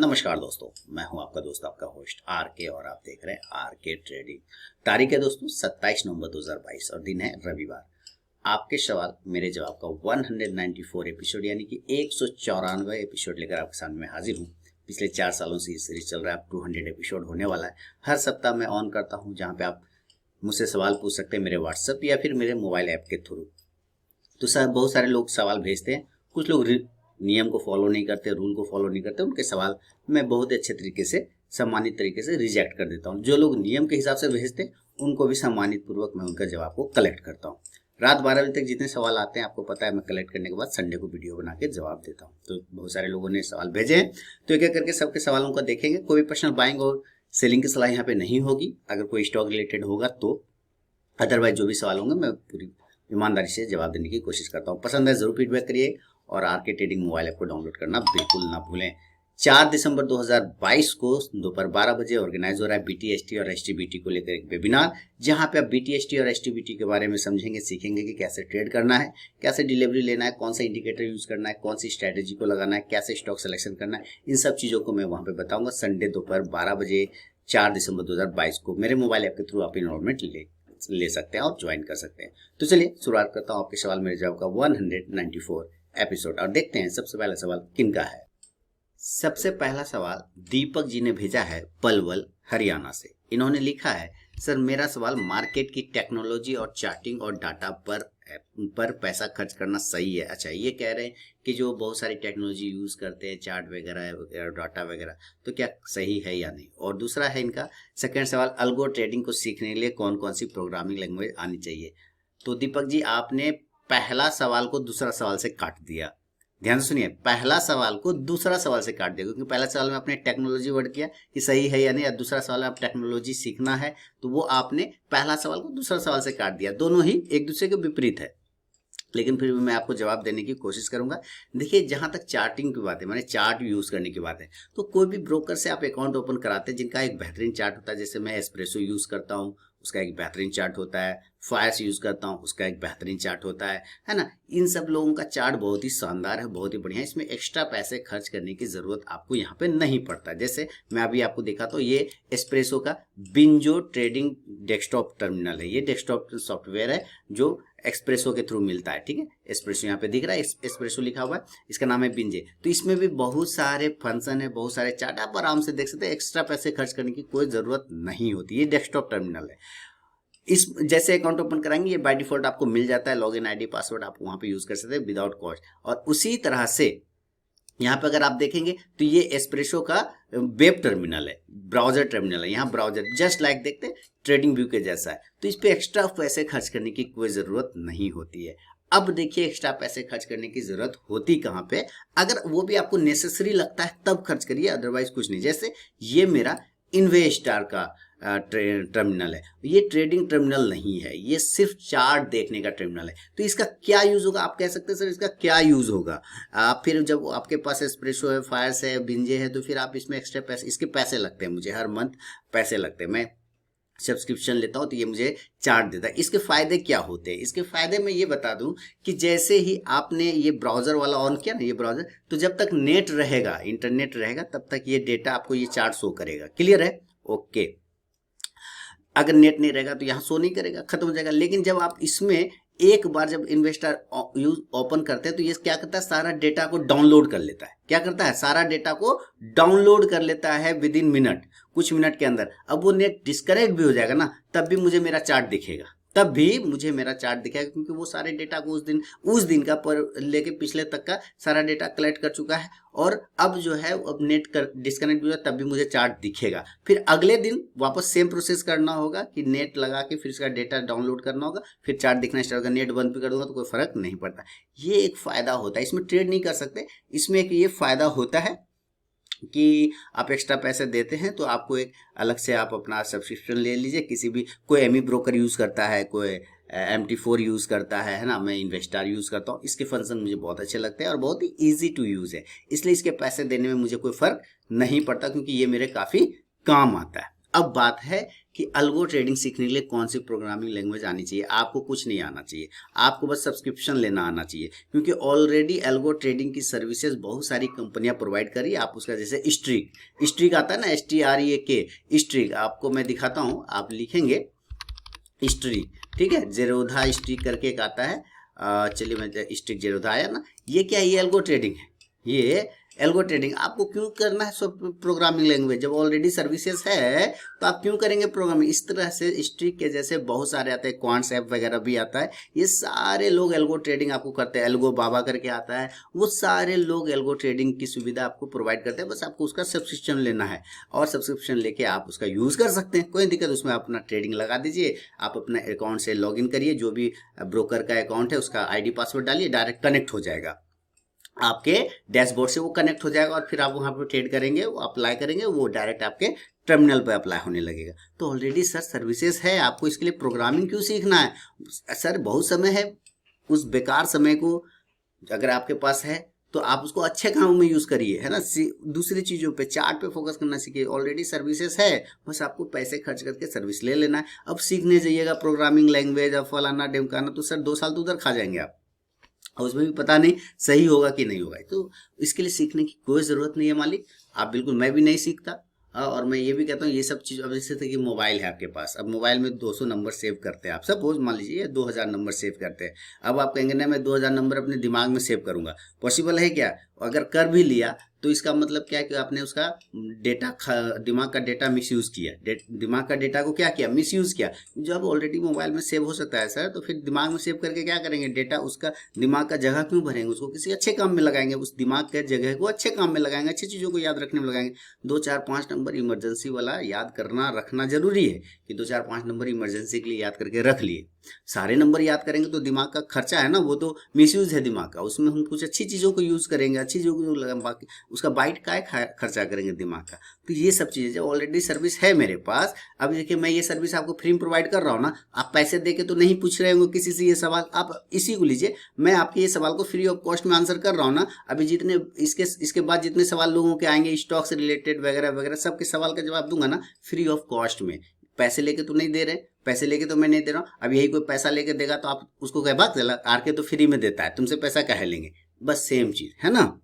नमस्कार दोस्तों, मैं हूं आपका दोस्त आपका होस्ट आर के और आप देख रहे हैं आर के ट्रेडिंग। तारीख है दोस्तों 27 नवंबर 2022 और दिन है रविवार। आपके सवाल मेरे जवाब का 194 एपिसोड यानी कि 194 एपिसोड लेकर आपके सामने मैं हाजिर हूँ। पिछले 4 सालों से ये सीरीज चल रहा है, अब 200 एपिसोड होने वाला है। हर सप्ताह मैं ऑन करता हूँ जहाँ पे आप मुझसे सवाल पूछ सकते हैं मेरे व्हाट्सएप या फिर मेरे मोबाइल ऐप के थ्रू। तो सर बहुत सारे लोग सवाल भेजते हैं, कुछ लोग नियम को फॉलो नहीं करते, रूल को फॉलो नहीं करते, उनके सवाल मैं बहुत अच्छे तरीके से सम्मानित तरीके से रिजेक्ट कर देता हूँ। जो लोग नियम के हिसाब से भेजते हैं उनको भी सम्मानित पूर्वक मैं उनका जवाब को कलेक्ट करता हूँ। रात 12 बजे तक जितने सवाल आते हैं आपको पता है, मैं कलेक्ट करने के बाद संडे को वीडियो बना के जवाब देता हूँ। तो बहुत सारे लोगों ने सवाल भेजे हैं, तो एक एक करके सबके सवालों को देखेंगे। कोई भी पर्सनल बाइंग और सेलिंग की सलाह यहाँ पे नहीं होगी। अगर कोई स्टॉक रिलेटेड होगा तो, अदरवाइज जो भी सवाल होंगे मैं पूरी ईमानदारी से जवाब देने की कोशिश करता हूँ। पसंद है जरूर फीडबैक करिए और आर के ट्रेडिंग मोबाइल ऐप को डाउनलोड करना बिल्कुल ना भूलें। 4 दिसंबर 2022 को दोपहर 12 बजे ऑर्गेनाइज हो रहा है बीटीएसटी और एसटीबीटी को लेकर एक वेबिनार, जहां पे आप बीटीएसटी और एसटीबीटी के बारे में समझेंगे, सीखेंगे कि कैसे ट्रेड करना है, कैसे डिलीवरी लेना है, कौन सा इंडिकेटर यूज करना है, कौन सी स्ट्रेटेजी को लगाना है, कैसे स्टॉक सिलेक्शन करना है। इन सब चीजों को मैं वहां पे बताऊंगा। संडे दोपहर 12 बजे 4 दिसंबर 2022 को मेरे मोबाइल ऐप के थ्रू आप इनरोलमेंट ले सकते हैं और ज्वाइन कर सकते हैं। तो चलिए शुरुआत करता हूँ आपके सवाल मेरे जवाब का 194 एपिसोड और देखते हैं सबसे पहला सवाल किनका है। सबसे पहला सवाल दीपक जी ने भेजा है पलवल हरियाणा से। इन्होंने लिखा है, सर मेरा सवाल मार्केट की टेक्नोलॉजी और चार्टिंग और डाटा पर पैसा खर्च करना सही है। अच्छा, ये कह रहे हैं कि जो बहुत सारी टेक्नोलॉजी यूज करते हैं, चार्ट वगैरह डाटा वगैरह, तो क्या सही है या नहीं। और दूसरा है इनका सेकंड सवाल, अल्गो ट्रेडिंग को सीखने के लिए कौन कौन सी प्रोग्रामिंग लैंग्वेज आनी चाहिए। तो दीपक जी आपने पहला सवाल को दूसरा सवाल से काट दिया। ध्यान से सुनिए, पहला सवाल को दूसरा सवाल से काट दिया, क्योंकि पहला सवाल में आपने टेक्नोलॉजी वर्ड किया कि सही है या नहीं, और दूसरा सवाल में आप टेक्नोलॉजी सीखना है, तो वो आपने पहला सवाल को दूसरा सवाल से काट दिया। दोनों ही एक दूसरे के विपरीत है, लेकिन फिर भी मैं आपको जवाब देने की कोशिश करूंगा। देखिए, जहां तक चार्टिंग की बात है, माने चार्ट यूज करने की बात है, तो कोई भी ब्रोकर से आप अकाउंट ओपन कराते हैं जिनका एक बेहतरीन चार्ट होता है। जैसे मैं एस्प्रेसो यूज करता हूं, उसका एक बेहतरीन चार्ट होता है। फायर्स यूज करता हूं, उसका एक बेहतरीन चार्ट होता है ना। इन सब लोगों का चार्ट बहुत ही शानदार है, बहुत ही बढ़िया है। इसमें एक्स्ट्रा पैसे खर्च करने की जरूरत आपको यहाँ पे नहीं पड़ता। जैसे मैं अभी आपको दिखा तो ये एस्प्रेसो का बिंजो ट्रेडिंग डेस्कटॉप टर्मिनल है। ये डेस्कटॉप सॉफ्टवेयर है जो एक्सप्रेसो के थ्रू मिलता है। ठीक है, एस्प्रेसो यहाँ पे दिख रहा है, एस्प्रेसो लिखा हुआ है, इसका नाम है बिंजे। तो इसमें भी बहुत सारे फंक्शन है, बहुत सारे चार्ट आप आराम से देख सकते हैं। एक्स्ट्रा पैसे खर्च करने की कोई जरूरत नहीं होती। ये डेस्कटॉप टर्मिनल है। इस जैसे अकाउंट ओपन कराएंगे ये बाय डिफॉल्ट आपको मिल जाता है, लॉगिन आईडी पासवर्ड आप वहां पे यूज कर सकते हैं विदाउट कॉस्ट। और उसी तरह से यहाँ पे अगर आप देखेंगे तो ये एस्प्रेसो का वेब टर्मिनल है, ब्राउजर टर्मिनल है। यहाँ ब्राउजर जस्ट लाइक देखते हैं ट्रेडिंग व्यू के जैसा है, तो इस पे एक्स्ट्रा पैसे खर्च करने की कोई जरूरत नहीं होती है। अब देखिए, एक्स्ट्रा पैसे खर्च करने की जरूरत होती कहाँ पे, अगर वो भी आपको नेसेसरी लगता है तब खर्च करिए, अदरवाइज कुछ नहीं। जैसे ये मेरा इन्वेस्टर का टर्मिनल है, ये ट्रेडिंग टर्मिनल नहीं है, ये सिर्फ चार्ट देखने का टर्मिनल है। तो इसका क्या यूज होगा, आप कह सकते हैं सर इसका क्या यूज होगा। आप फिर जब आपके पास एस्प्रेसो है, फायर्स है, बिंजे है, तो फिर आप इसमें एक्स्ट्रा पैसे, इसके पैसे लगते हैं, मुझे हर मंथ पैसे लगते हैं। मैं सब्सक्रिप्शन लेता हूं तो ये मुझे चार्ट देता है। इसके फायदे क्या होते हैं, इसके फायदे मैं ये बता दूं कि जैसे ही आपने ये ब्राउजर वाला ऑन किया ना, ये ब्राउजर, तो जब तक नेट रहेगा, इंटरनेट रहेगा, तब तक ये डेटा आपको ये चार्ट शो करेगा। क्लियर है? ओके। अगर नेट नहीं रहेगा तो यहाँ शो नहीं करेगा, खत्म हो जाएगा। लेकिन जब आप इसमें एक बार जब इन्वेस्टर यूज ओपन करते हैं तो ये क्या करता है, सारा डेटा को डाउनलोड कर लेता है। क्या करता है, सारा डेटा को डाउनलोड कर लेता है विद इन मिनट, कुछ मिनट के अंदर। अब वो नेट डिस्कनेक्ट भी हो जाएगा ना, तब भी मुझे मेरा चार्ट दिखेगा, तब भी मुझे मेरा चार्ट दिखेगा, क्योंकि वो सारे डेटा को उस दिन का पर लेके पिछले तक का सारा डेटा कलेक्ट कर चुका है। और अब जो है, अब नेट कर डिस्कनेक्ट भी हुआ तब भी मुझे चार्ट दिखेगा। फिर अगले दिन वापस सेम प्रोसेस करना होगा कि नेट लगा के फिर इसका डेटा डाउनलोड करना होगा, फिर चार्ट दिखना स्टार्ट होगा। नेट बंद भी कर दूंगा तो कोई फर्क नहीं पड़ता। ये एक फायदा होता है, इसमें ट्रेड नहीं कर सकते। इसमें एक ये फायदा होता है कि आप एक्स्ट्रा पैसे देते हैं तो आपको एक अलग से आप अपना सब्सक्रिप्शन ले लीजिए। किसी भी, कोई एमी ब्रोकर यूज करता है, कोई MT4 यूज करता है ना, मैं इन्वेस्टर यूज करता हूँ। इसके फंक्शन मुझे बहुत अच्छे लगते हैं और बहुत ही इजी टू यूज है, इसलिए इसके पैसे देने में मुझे कोई फर्क नहीं पड़ता, क्योंकि ये मेरे काफी काम आता है। अब बात है कि अल्गो ट्रेडिंग सीखने के लिए कौन सी प्रोग्रामिंग लैंग्वेज आनी चाहिए। आपको कुछ नहीं आना चाहिए, आपको बस सब्सक्रिप्शन लेना आना चाहिए, क्योंकि ऑलरेडी अल्गो ट्रेडिंग की सर्विसेज बहुत सारी कंपनियां प्रोवाइड कर रही है। आप उसका जैसे स्ट्रीक आता है ना, STREAK स्ट्रीक, आपको मैं दिखाता हूँ। आप लिखेंगे स्ट्रीक, ठीक है, जेरोधा स्ट्रीक करके एक आता है। चलिए मैं स्ट्रीक जेरोधा आया ना, ये क्या है, ये एल्गो ट्रेडिंग है। ये एल्गो ट्रेडिंग आपको क्यों करना है सब प्रोग्रामिंग लैंग्वेज, जब ऑलरेडी सर्विसेज है तो आप क्यों करेंगे प्रोग्रामिंग। इस तरह से स्ट्रीक के जैसे बहुत सारे आते हैं, क्वांट्स ऐप वगैरह भी आता है, ये सारे लोग एल्गो ट्रेडिंग आपको करते हैं। एल्गो बाबा करके आता है, वो सारे लोग एल्गो ट्रेडिंग की सुविधा आपको प्रोवाइड करते हैं। बस आपको उसका सब्सक्रिप्शन लेना है और सब्सक्रिप्शन लेके आप उसका यूज कर सकते हैं, कोई दिक्कत। उसमें अपना ट्रेडिंग लगा दीजिए, आप अपने अकाउंट से लॉग इन करिए, जो भी ब्रोकर का अकाउंट है उसका ID पासवर्ड डालिए, डायरेक्ट कनेक्ट हो जाएगा आपके डैशबोर्ड से, वो कनेक्ट हो जाएगा और फिर आप वहां पे ट्रेड करेंगे, वो अप्लाई करेंगे, वो डायरेक्ट आपके टर्मिनल पे अप्लाई होने लगेगा। तो ऑलरेडी सर सर्विसेज है, आपको इसके लिए प्रोग्रामिंग क्यों सीखना है। सर बहुत समय है, उस बेकार समय को अगर आपके पास है तो आप उसको अच्छे कामों में यूज करिए, है ना। दूसरी चीजों पे, चार्ट पे फोकस करना सीखिए। ऑलरेडी सर्विसेज है, बस आपको पैसे खर्च करके सर्विस ले लेना है। अब सीखने जाइएगा प्रोग्रामिंग लैंग्वेज, अब फलाना ढिमकाना, तो सर 2 साल तो उधर खा जाएंगे आप, और उसमें भी पता नहीं सही होगा कि नहीं होगा। तो इसके लिए सीखने की कोई ज़रूरत नहीं है मालिक, आप बिल्कुल, मैं भी नहीं सीखता। और मैं ये भी कहता हूँ ये सब चीज़, अब जैसे कि मोबाइल है आपके पास, अब मोबाइल में 200 नंबर सेव करते हैं आप, सपोज मान लीजिए 2000 नंबर सेव करते हैं। अब आप कहेंगे ना मैं 2000 नंबर अपने दिमाग में सेव करूंगा, पॉसिबल है क्या। अगर कर भी लिया तो इसका मतलब क्या है कि आपने उसका दिमाग का डेटा मिसयूज किया, दिमाग का डेटा को क्या किया, मिसयूज किया। जब ऑलरेडी मोबाइल में सेव हो सकता है सर, तो फिर दिमाग में सेव करके क्या करेंगे, डेटा उसका दिमाग का जगह क्यों भरेंगे, उसको किसी अच्छे काम में लगाएंगे, उस दिमाग के जगह को अच्छे काम में लगाएंगे, अच्छी चीज़ों को याद रखने में लगाएंगे। 2 4 5 नंबर इमरजेंसी वाला याद करना रखना जरूरी है, कि 2 4 5 नंबर इमरजेंसी के लिए याद करके रख लिए। सारे नंबर याद करेंगे तो दिमाग का खर्चा है ना, वो तो मिसयूज है दिमाग का। उसमें हम कुछ अच्छी चीज़ों को यूज़ करेंगे, अच्छी चीज़ों को लगा, बाकी उसका बाइट का खर्चा करेंगे दिमाग का। तो ये सब चीज़ें जब ऑलरेडी सर्विस है मेरे पास, अब देखिए मैं ये सर्विस आपको फ्री में प्रोवाइड कर रहा हूँ ना, आप पैसे दे के तो नहीं पूछ रहे होंगे किसी से ये सवाल, आप इसी को लीजिए, मैं आपके ये सवाल को फ्री ऑफ कॉस्ट में आंसर कर रहा हूँ ना। अभी जितने इसके बाद जितने सवाल लोगों के आएंगे स्टॉक से रिलेटेड वगैरह वगैरह, सबके सवाल का जवाब दूंगा ना फ्री ऑफ कॉस्ट में। पैसे लेके तो नहीं दे रहे, पैसे लेके तो मैं नहीं दे रहा हूँ। अब यही कोई पैसा लेके देगा तो आप उसको कह बात चला, आरके तो फ्री में देता है, तुमसे पैसा काहे लेंगे, बस सेम चीज है ना।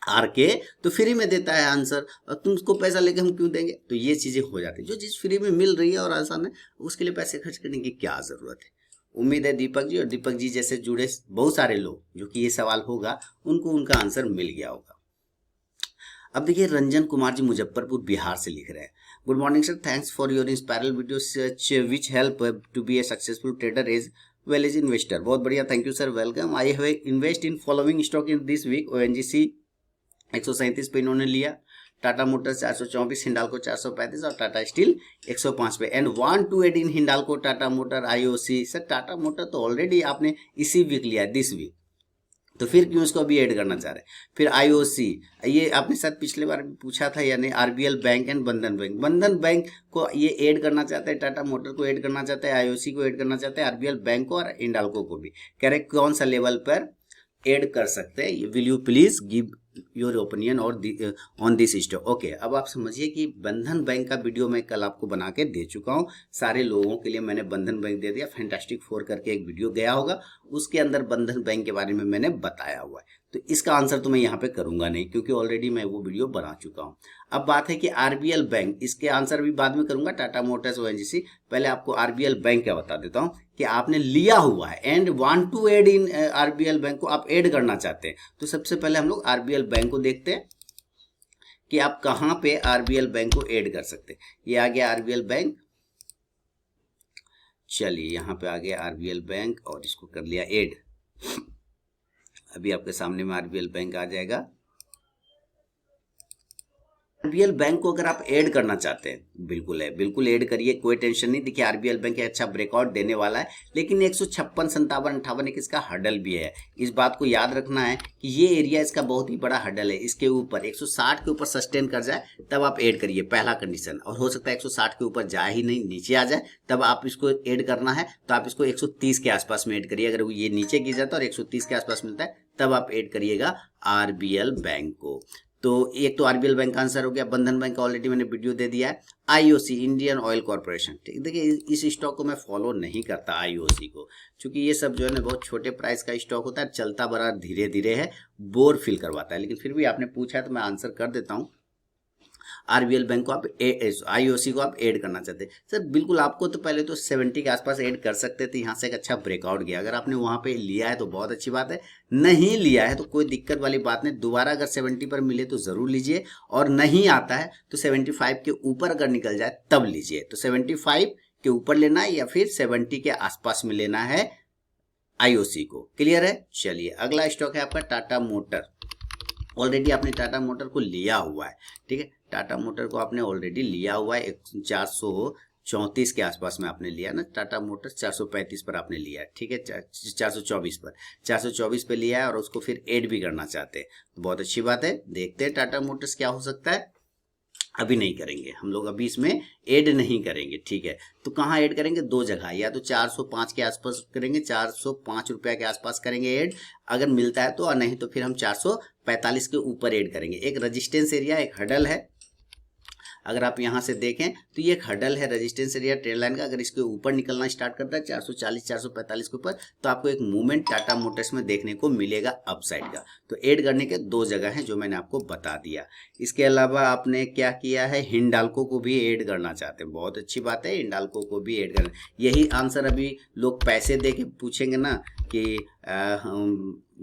आरके तो फ्री में देता है आंसर, और तुम उसको पैसा लेके हम क्यों देंगे। तो ये चीजें हो जाती है, जो चीज फ्री में मिल रही है और आसान है उसके लिए पैसे खर्च करने की क्या जरूरत है। उम्मीद है दीपक जी और दीपक जी जैसे जुड़े बहुत सारे लोग जो कि ये सवाल होगा उनको उनका आंसर मिल गया होगा। अब देखिए रंजन कुमार जी मुजफ्फरपुर बिहार से लिख रहे हैं, good morning sir, thanks for your inspirational video such which help to be a successful trader as well as investor. बहुत बढ़िया, thank you sir, welcome. I have invest in following stock in this week. ONGC 137 पे इन्होंने लिया, Tata Motors 424, Hindalco 435 और Tata steel 105 पे। And want to add in Hindalco, Tata motor, IOC। Sir Tata motor तो already आपने इसी वीक लिया है, दिस वीक, तो फिर क्यों इसको अभी ऐड करना चाह रहे हैं। फिर IOC, ये आपने शायद पिछले बार भी पूछा था, यानी RBL बैंक एंड बंधन बैंक, बंधन बैंक को ये ऐड करना चाहते हैं, टाटा मोटर को ऐड करना चाहते हैं, IOC को ऐड करना चाहते हैं, RBL बैंक को और हिंडाल्को को भी। कह रहे कौन सा लेवल पर ऐड कर सकते हैं, will you please give your opinion और ऑन दिस स्टॉक। ओके, अब आप समझिए कि बंधन बैंक का वीडियो मैं कल आपको बना के दे चुका हूँ, सारे लोगों के लिए मैंने बंधन बैंक दे दिया। फैंटास्टिक 4 करके एक वीडियो गया होगा, उसके अंदर बंधन बैंक के बारे में मैंने बताया हुआ है। तो इसका आंसर तो मैं यहाँ पे करूंगा नहीं, क्योंकि ऑलरेडी मैं वो वीडियो बना चुका हूँ। अब बात है कि RBL बैंक, इसके आंसर भी बाद में करूंगा, टाटा मोटर्स, ONGC। पहले आपको RBL बैंक क्या बता देता हूँ कि आपने लिया हुआ है and want to add in RBL bank को आप ऐड करना चाहते हैं। तो सबसे पहले हम लोग RBL बैंक को देखते हैं कि आप कहां पे RBL बैंक को ऐड कर सकते हैं। ये आ गया RBL बैंक, चलिए यहाँ पे आ गया RBL बैंक और इसको कर लिया ऐड। अभी आपके सामने में RBL बैंक आ जाएगा। RBL बैंक को अगर आप ऐड करना चाहते हैं, बिल्कुल है, बिल्कुल ऐड करिए, कोई टेंशन नहीं। देखिए RBL बैंक अच्छा ब्रेकआउट देने वाला है, लेकिन 156, 57, 58 एक इसका हडल भी है। इस बात को याद रखना है कि ये एरिया इसका बहुत ही बड़ा हडल है। इसके ऊपर 160 के ऊपर सस्टेन कर जाए तब आप ऐड करिए, पहला कंडीशन। और हो सकता है 160 के ऊपर जाए ही नहीं, नीचे आ जाए, तब आप इसको ऐड करना है तो आप इसको 130 के आसपास में ऐड करिए। अगर ये नीचे गिर जाता है और 130 के आसपास मिलता है तब आप ऐड करिएगा RBL बैंक को। तो एक तो आरबीएल बैंक का आंसर हो गया, बंधन बैंक का ऑलरेडी मैंने वीडियो दे दिया है, आईओसी इंडियन ऑयल कॉर्पोरेशन, ठीक। देखिए इस स्टॉक को मैं फॉलो नहीं करता आईओसी को, क्योंकि ये सब जो है ना बहुत छोटे प्राइस का स्टॉक होता है, चलता बड़ा धीरे धीरे है, बोर फील करवाता है। लेकिन फिर भी आपने पूछा है तो मैं आंसर कर देता हूँ। आरबीएल बैंक को आप आईओसी को आप ऐड करना चाहते हैं सर, बिल्कुल आपको तो पहले तो 70 के आसपास ऐड कर सकते थे, यहाँ से एक अच्छा ब्रेकआउट गया, अगर आपने वहां पे लिया है तो बहुत अच्छी बात है, नहीं लिया है तो कोई दिक्कत वाली बात नहीं, दोबारा अगर 70 पर मिले तो जरूर लीजिए, और नहीं आता है तो 75 के ऊपर अगर निकल जाए तब लीजिए। तो 75 के ऊपर लेना है या फिर 70 के आसपास में लेना है आईओसी को। क्लियर है? चलिए अगला स्टॉक है आपका टाटा मोटर। ऑलरेडी आपने टाटा मोटर को लिया हुआ है, ठीक है, टाटा मोटर को आपने ऑलरेडी लिया हुआ है, 434 के आसपास में आपने लिया ना, टाटा मोटर 435 पर आपने लिया है, ठीक है, 424 पे लिया है, और उसको फिर ऐड भी करना चाहते हैं तो बहुत अच्छी बात है। देखते हैं टाटा मोटर्स क्या हो सकता है। अभी नहीं करेंगे हम लोग, अभी इसमें ऐड नहीं करेंगे, ठीक है। तो कहाँ ऐड करेंगे? दो जगह, या तो 405 के आसपास करेंगे, 405 रुपया के आसपास करेंगे ऐड अगर मिलता है तो, और नहीं तो फिर हम 445 के ऊपर ऐड करेंगे। एक रेजिस्टेंस एरिया, एक हडल है, अगर आप यहां से देखें तो ये एक हडल है रेजिस्टेंस एरिया ट्रेड लाइन का, अगर इसके ऊपर निकलना स्टार्ट करता है 440 445 के ऊपर, तो आपको एक मूवमेंट टाटा मोटर्स में देखने को मिलेगा अपसाइड का। तो ऐड करने के दो जगह हैं जो मैंने आपको बता दिया। इसके अलावा आपने क्या किया है, हिंडाल्को को भी ऐड करना चाहते हैं, बहुत अच्छी बात है, हिंडाल्को को भी ऐड करना। यही आंसर अभी लोग पैसे दे के पूछेंगे ना कि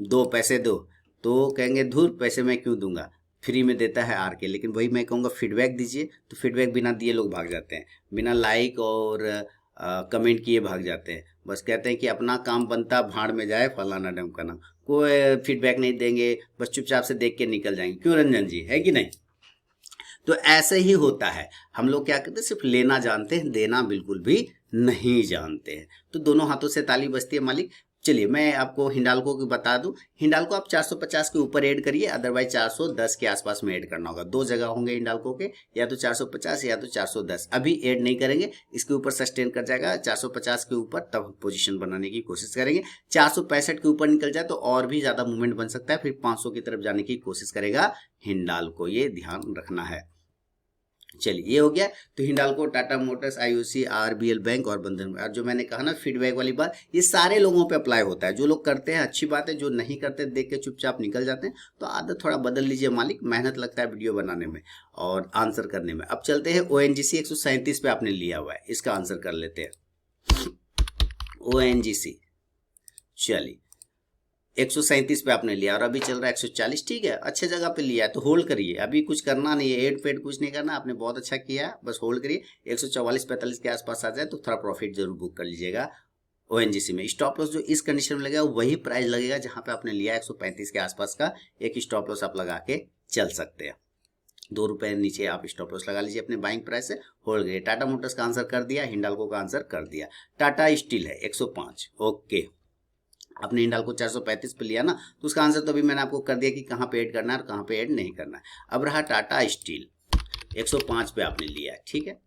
दो पैसे दो, तो कहेंगे धुर पैसे मैं क्यों दूंगा, फ्री में देता है आर के। लेकिन वही मैं कहूँगा फीडबैक दीजिए, तो फीडबैक बिना दिए लोग भाग जाते हैं, बिना लाइक और कमेंट किए भाग जाते हैं, बस कहते हैं कि अपना काम बनता भाड़ में जाए फलाना ढमकाना, कोई फीडबैक नहीं देंगे, बस चुपचाप से देख के निकल जाएंगे। क्यों रंजन जी, है कि नहीं? तो ऐसे ही होता है, हम लोग क्या करते हैं, सिर्फ लेना जानते हैं, देना बिल्कुल भी नहीं जानते हैं। तो दोनों हाथों से ताली बजती है मालिक। चलिए मैं आपको हिंडाल्को की बता दूं, हिंडाल्को आप 450 के ऊपर ऐड करिए, अदरवाइज 410 के आसपास में ऐड करना होगा। दो जगह होंगे हिंडाल्को के, या तो 450 या तो 410। अभी ऐड नहीं करेंगे, इसके ऊपर सस्टेन कर जाएगा 450 के ऊपर, तब पोजीशन बनाने की कोशिश करेंगे। 465 के ऊपर निकल जाए तो और भी ज्यादा मूवमेंट बन सकता है, फिर 500 की तरफ जाने की कोशिश करेगा हिंडाल्को, ये ध्यान रखना है। चलिए ये हो गया। तो Hindalco, Tata Motors, IOC, RBL bank और बंधन। और जो मैंने कहा ना फीडबैक वाली बात, ये सारे लोगों पे अप्लाई होता है। जो लोग करते हैं अच्छी बात है, जो नहीं करते देख के चुपचाप निकल जाते हैं, तो आदत थोड़ा बदल लीजिए मालिक, मेहनत लगता है वीडियो बनाने में और आंसर करने में। अब चलते हैं ओएनजीसी, 137 पे आपने लिया हुआ है, इसका आंसर कर लेते हैं। ओएनजीसी, चलिए 137 पे आपने लिया और अभी चल रहा है 140, ठीक है, अच्छे जगह पे लिया है तो होल्ड करिए, अभी कुछ करना नहीं है, एड पेड कुछ नहीं करना, आपने बहुत अच्छा किया, बस होल्ड करिए। 144-45 के आसपास आ जाए तो थोड़ा प्रॉफिट जरूर बुक कर लीजिएगा। ओएनजीसी में स्टॉप लॉस जो इस कंडीशन में लगेगा वही प्राइस लगेगा जहां पे आपने लिया 135 के आसपास का, एक स्टॉप लॉस आप लगा के चल सकते हैं। 2 रुपए नीचे आप स्टॉप लॉस लगा लीजिए अपने बाइंग प्राइस से, होल्ड करिए। टाटा मोटर्स का आंसर कर दिया, हिंडाल्को का आंसर कर दिया, टाटा स्टील है 105, ओके। आपने हिंडाल्को 435 पे लिया ना, तो उसका आंसर तो अभी मैंने आपको कर दिया कि कहाँ पे ऐड करना है और कहाँ पे ऐड नहीं करना है। अब रहा टाटा स्टील, 105 पे आपने लिया है, ठीक है।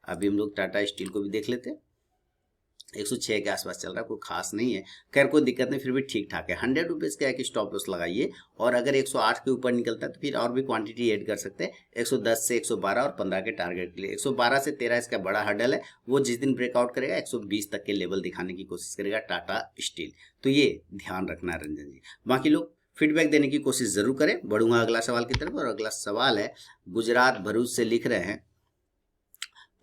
अभी हम लोग टाटा स्टील को भी देख लेते हैं, 106 के आसपास चल रहा है, कोई खास नहीं है, खैर कोई दिक्कत नहीं, फिर भी ठीक ठाक है। 100 रुपीज़ का एक स्टॉप लॉस लगाइए, और अगर 108 के ऊपर निकलता है तो फिर और भी क्वांटिटी ऐड कर सकते हैं। 110 से 112 और 15 के टारगेट के लिए, 112 से 13 इसका बड़ा हर्डल है, वो जिस दिन ब्रेकआउट करेगा 120 तक के लेवल दिखाने की कोशिश करेगा टाटा स्टील, तो ये ध्यान रखना है रंजन जी। बाकी लोग फीडबैक देने की कोशिश जरूर करें। बढ़ूंगा अगला सवाल की तरफ, और अगला सवाल है गुजरात भरूच से, लिख रहे हैं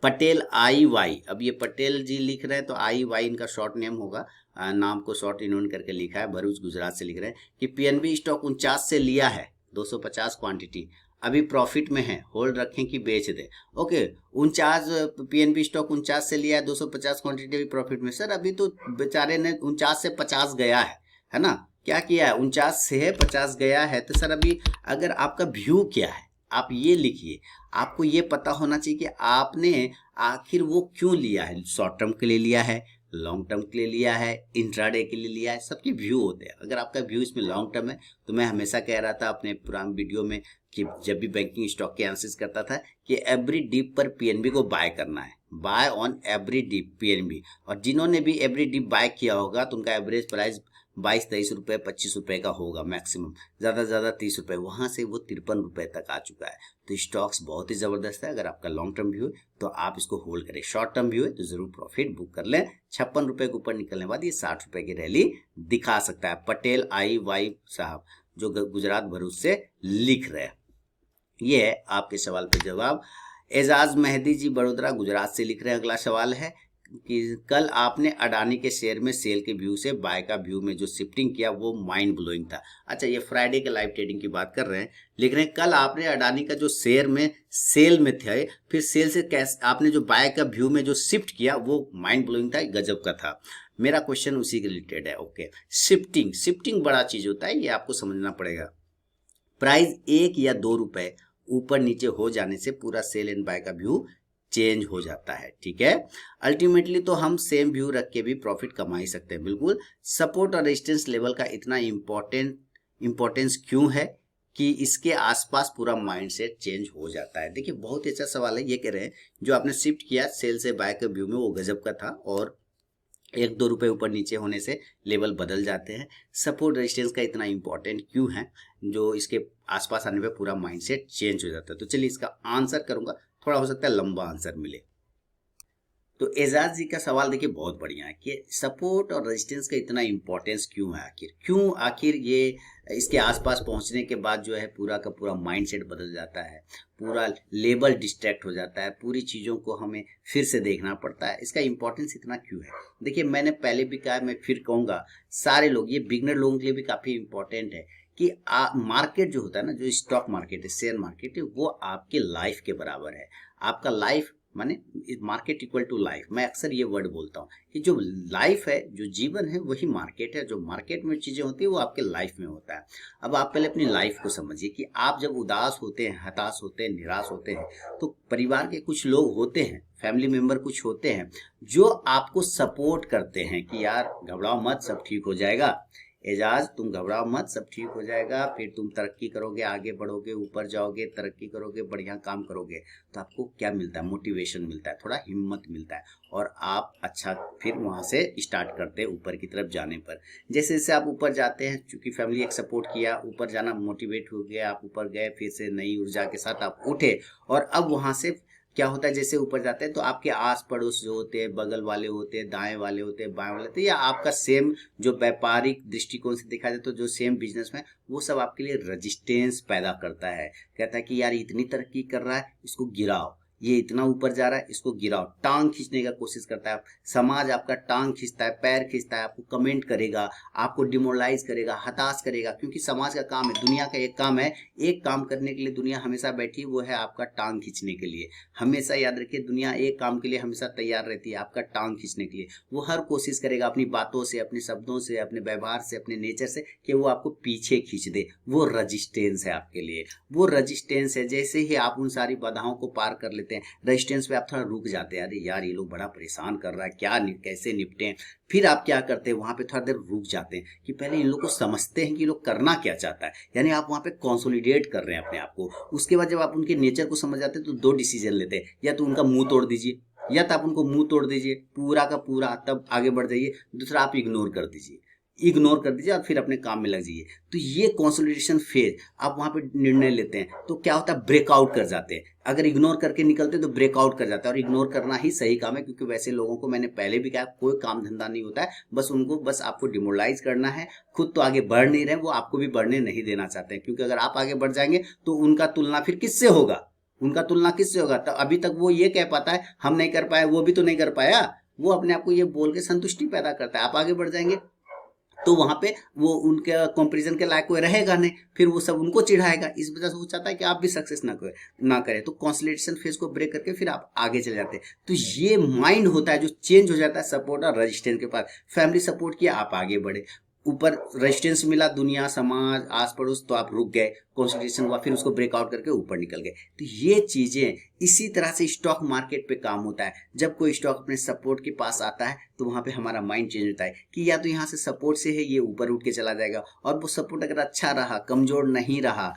पटेल आई.वाई। अब ये पटेल जी लिख रहे हैं तो आई.वाई इनका शॉर्ट नेम होगा, नाम को शॉर्ट इन्होंने करके लिखा है, भरूच गुजरात से लिख रहे हैं कि पीएनबी स्टॉक 49 से लिया है, 250 क्वांटिटी, अभी प्रॉफिट में है, होल्ड रखें कि बेच दे। ओके, 49 पीएनबी स्टॉक 49 से लिया है, 250 क्वांटिटी भी प्रॉफिट में। सर अभी तो बेचारे ने 49 से 50 गया है ना, क्या किया है, 49 से 50 गया है, तो सर अभी अगर आपका व्यू क्या है आप ये लिखिए, आपको ये पता होना चाहिए कि आपने आखिर वो क्यों लिया है, शॉर्ट टर्म के लिए लिया है, लॉन्ग टर्म के लिए लिया है, इंट्राडे के लिए लिया है, सबके व्यू होते हैं। अगर आपका व्यू इसमें लॉन्ग टर्म है, तो मैं हमेशा कह रहा था अपने पुराने वीडियो में कि जब भी बैंकिंग स्टॉक के एनालिसिस करता था कि एवरी डिप पर पीएनबी को बाय करना है, buy on every dip PNB, और जिन्होंने भी एवरी डिप बाय किया होगा तो उनका एवरेज प्राइस 22-23 रुपए 25 रुपए का होगा मैक्सिमम, ज़्यादा से ज़्यादा 30 रुपए, वहाँ से वो 53 रुपए तक आ चुका है। तो स्टॉक्स बहुत ही ज़बरदस्त है। अगर आपका लॉन्ग टर्म व्यू है तो आप इसको होल्ड करें, शॉर्ट टर्म व्यू है तो ज़रूर प्रॉफिट बुक कर लें। 56 रुपए के ऊपर निकलने के बाद ये 60 रुपए की रैली दिखा सकता है। पटेल आई वाई साहब जो गुजरात भरूच से लिख रहे हैं, ये है आपके सवाल पे जवाब। एजाज मेहदी जी बड़ोदरा गुजरात से लिख रहे हैं, अगला सवाल है कि कल आपने अडानी के शेयर में सेल के व्यू से बाय का व्यू में जो शिफ्टिंग किया वो माइंड ब्लोइंग था। अच्छा, ये फ्राइडे के लाइव ट्रेडिंग की बात कर रहे हैं, लिख रहे हैं कल आपने अडानी का जो शेयर में सेल में थे, फिर सेल से कैसे आपने जो बाय का व्यू में जो शिफ्ट किया वो माइंड ब्लोइंग था, गजब का था। मेरा क्वेश्चन उसी के रिलेटेड है। ओके, शिफ्टिंग बड़ा चीज होता है, ये आपको समझना पड़ेगा। प्राइस 1 या 2 रुपए ऊपर नीचे हो जाने से पूरा सेल एंड बाय का व्यू चेंज हो जाता है, ठीक है। अल्टीमेटली तो हम सेम व्यू रख के भी प्रॉफिट कमा ही सकते हैं, बिल्कुल। सपोर्ट और रेजिस्टेंस लेवल का इतना इंपॉर्टेंस क्यों है कि इसके आसपास पूरा माइंडसेट चेंज हो जाता है। देखिए, बहुत अच्छा सवाल है। ये कह रहे हैं जो आपने शिफ्ट किया सेल से बाय के व्यू में वो गजब का था, और 1-2 रुपए ऊपर नीचे होने से लेवल बदल जाते हैं। सपोर्ट रेजिस्टेंस का इतना इंपॉर्टेंट क्यों है, जो इसके आसपास आने पे पूरा माइंडसेट चेंज हो जाता है। तो चलिए इसका आंसर करूंगा, थोड़ा हो सकता है लंबा आंसर मिले। तो एजाज जी का सवाल देखिए बहुत बढ़िया है कि सपोर्ट और रेजिस्टेंस का इतना इंपॉर्टेंस क्यों है, आखिर ये इसके आसपास पहुंचने के बाद जो है पूरा का पूरा माइंडसेट बदल जाता है, पूरा लेवल डिस्ट्रैक्ट हो जाता है, पूरी चीज़ों को हमें फिर से देखना पड़ता है। इसका इंपॉर्टेंस इतना क्यों है? देखिए, मैंने पहले भी कहा, मैं फिर कहूँगा, सारे लोग, ये बिगनर लोगों के लिए भी काफ़ी इंपॉर्टेंट है कि मार्केट जो होता है ना, जो स्टॉक मार्केट है, शेयर मार्केट है, वो आपके लाइफ के बराबर है। आपका लाइफ माने मार्केट इक्वल टू लाइफ। मैं अक्सर ये वर्ड बोलता हूँ कि जो लाइफ है, जो जीवन है, वही मार्केट है। जो मार्केट में चीजें होती है वो आपके लाइफ में होता है। अब आप पहले अपनी लाइफ को समझिए कि आप जब उदास होते हैं, हताश होते हैं, निराश होते हैं, तो परिवार के कुछ लोग होते हैं, फैमिली मेंबर कुछ होते हैं जो आपको सपोर्ट करते हैं कि यार घबराओ मत, सब ठीक हो जाएगा। एजाज, तुम घबराओ मत, सब ठीक हो जाएगा, फिर तुम तरक्की करोगे, आगे बढ़ोगे, ऊपर जाओगे, तरक्की करोगे, बढ़िया काम करोगे। तो आपको क्या मिलता है? मोटिवेशन मिलता है, थोड़ा हिम्मत मिलता है, और आप अच्छा फिर वहाँ से स्टार्ट करते हैं ऊपर की तरफ जाने पर। जैसे जैसे आप ऊपर जाते हैं, चूंकि फैमिली एक सपोर्ट किया, ऊपर जाना मोटिवेट हो गया, आप ऊपर गए, फिर से नई ऊर्जा के साथ आप उठे, और अब वहाँ से क्या होता है, जैसे ऊपर जाते हैं तो आपके आस पड़ोस जो होते हैं, बगल वाले होते हैं, दाएं वाले होते हैं, बाएं वाले होते हैं, या आपका सेम जो व्यापारिक दृष्टिकोण से देखा जाए तो जो सेम बिजनेस में, वो सब आपके लिए रेजिस्टेंस पैदा करता है। कहता है कि यार इतनी तरक्की कर रहा है, इसको गिराओ, ये इतना ऊपर जा रहा है, इसको गिराओ, टांग खींचने का कोशिश करता है। समाज आपका टांग खींचता है, पैर खींचता है, आपको कमेंट करेगा, आपको डिमोरलाइज करेगा, हताश करेगा, क्योंकि समाज का काम है, दुनिया का एक काम है, एक काम करने के लिए दुनिया हमेशा बैठी है, वो है आपका टांग खींचने के लिए। हमेशा याद रखिए, दुनिया एक काम के लिए हमेशा तैयार रहती है, आपका टांग खींचने के लिए। वो हर कोशिश करेगा अपनी बातों से, अपने शब्दों से, अपने व्यवहार से, अपने नेचर से, कि वो आपको पीछे खींच दे। वो रजिस्टेंस है आपके लिए, वो रजिस्टेंस है। जैसे ही आप उन सारी बाधाओं को पार कर लेते हैं, रेजिस्टेंस पे आप थोड़ा रुक जाते हैं, अरे यार ये लोग बड़ा परेशान कर रहा है, क्या कैसे निपटें। फिर आप क्या करते हैं, वहां पे थोड़ा देर रुक जाते हैं कि पहले इन लोग को समझते हैं कि लोग करना क्या चाहता है, यानी आप वहां पे कंसोलिडेट कर रहे हैं अपने आप को। उसके बाद जब आप उनके नेचर को समझ जाते हैं तो 2 डिसीजन लेते हैं, या तो उनका मुंह तोड़ दीजिए, या तो आप उनको मुंह तोड़ दीजिए पूरा का पूरा, तब आगे बढ़ जाइए। दूसरा, आप इग्नोर कर दीजिए, और फिर अपने काम में लग जाइए। तो ये कंसोलिडेशन फेज आप वहां पे निर्णय लेते हैं, तो क्या होता है, ब्रेकआउट कर जाते हैं। अगर इग्नोर करके निकलते हैं तो ब्रेकआउट कर जाता है, और इग्नोर करना ही सही काम है, क्योंकि वैसे लोगों को, मैंने पहले भी कहा, कोई काम धंधा नहीं होता है, बस आपको डिमोरलाइज करना है। खुद तो आगे बढ़ नहीं रहे, वो आपको भी बढ़ने नहीं देना चाहते हैं, क्योंकि अगर आप आगे बढ़ जाएंगे तो उनका तुलना फिर किससे होगा? तो अभी तक वो ये कह पाता है हम नहीं कर पाए, वो भी तो नहीं कर पाया, वो अपने आप को ये बोल के संतुष्टि पैदा करता है। आप आगे बढ़ जाएंगे तो वहां पे वो उनके कंपैरिजन के लायक कोई रहेगा नहीं, फिर वो सब उनको चिढ़ाएगा। इस वजह से वो चाहता है कि आप भी सक्सेस ना करें। तो कंसोलिडेशन फेज को ब्रेक करके फिर आप आगे चले जाते हैं। तो ये माइंड होता है जो चेंज हो जाता है सपोर्ट और रेजिस्टेंस के पास। फैमिली सपोर्ट किया, आप आगे बढ़े, ऊपर रेजिस्टेंस मिला, दुनिया, समाज, आस पड़ोस, तो आप रुक गए, कंसोलिडेशन हुआ, फिर उसको ब्रेकआउट करके ऊपर निकल गए। तो ये चीजें इसी तरह से स्टॉक मार्केट पे काम होता है। जब कोई स्टॉक अपने सपोर्ट के पास आता है तो वहां पे हमारा माइंड चेंज होता है कि या तो यहाँ से सपोर्ट से है ये ऊपर उठ के चला जाएगा, और वो सपोर्ट अगर अच्छा रहा, कमजोर नहीं रहा,